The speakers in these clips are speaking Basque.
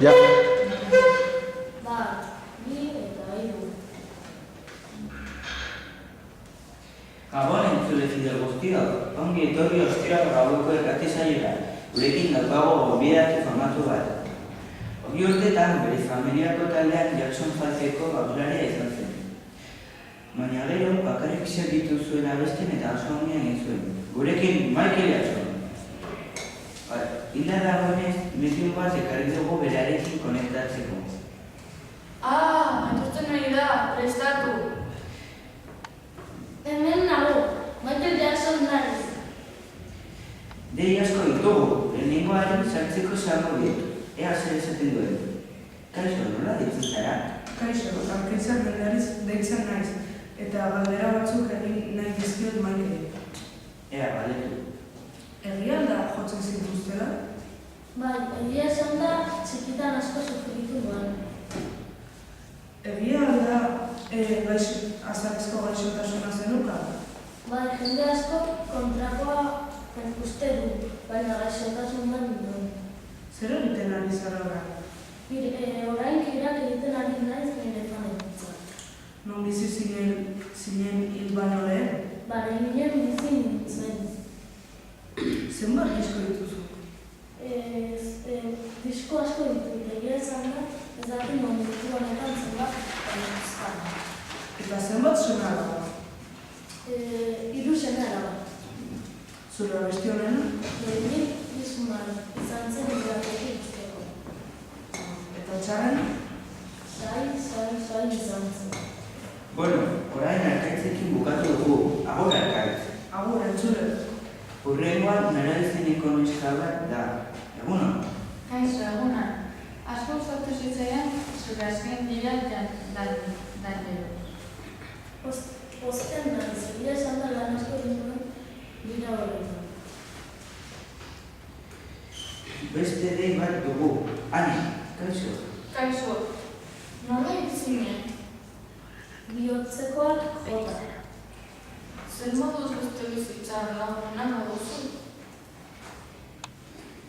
Ja. Bat, bi eta hiru. Gabon entzule fidel guztiok, ongi etorri ostiral gaueko irrati-saiora, gurekin daukago gonbidatu famatu bat. Hori urtetan bere familiako taldean Jackson 5-eko baularia izan zen. Baina gero bakarrik zerbitu zuen abesten eta oso onean egin zuen. Gurekin Michael Jackson. Hila dagoenez, medio bat ekarri dugu berarekin konektatzeko. Entzuten nahi da, prestatu. Hemen nago, Michael Jackson naiz. Dei asko ditugu, lehenengoaren sartzeko zango dietu. Ea zer esaten duen. Kaixo, nola ditzen zara? Kaixo, Arkaizar Mendariz deitzen naiz, eta galdera batzuk egin nahi dizkiot Michaeli. Ea, galetu. Egia da jotzen zituztela? Bai, egia esan da txikitan asko sufritu nuen. Egia da azalezko gaixotasuna zenuka? Bai, jende asko kontrakoa uste du, baina gaixotasun bat nuen. Zer egiten ari zara orain? Orain kirak egiten ari naiz nire fanekuntzat. Non bizi zinen hil baino lehen? Bare ginen bizi nintzen. Zenbat disko dituzu? Disko asko ditut, egia esan da, ez dakit momentu honetan zenbat ezkan. Eta zenbat seme alaba? 3 seme alaba. Zure abesti honena? Nik Bismar izan zen iratetik usteko. Eta txarren? Sai izan zen. Bueno, orain Arkaitzekin bukatu dugu. Agur Arkaitz. Agur, entzule. Hurrengoan nara izeneko neska bat da. Egunon? Kaixo, eguna. Asko gustatu zitzaidan zure azken dira danero. Posten naiz, egia esan da lan asko dinuen dira horretan. Beste dei bat dugu. Ani, kaixo. Kaixo, nola itzinen? Bihotzekoak jota. Zer moduz beste bizitzan laguna nagozu?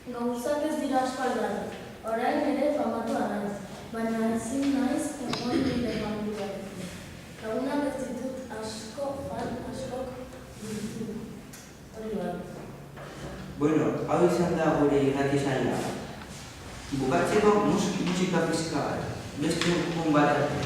Gauzak ez dira aspaldan, orain ere famatua naiz, baina ezin naiz egon nire familiarekin. Lagunak ez ditut askok ditu. Hori bat. Bueno, hau izan da gure irrati-saioa. Bukatzeko musika pizka bat. Beste egun bat arte.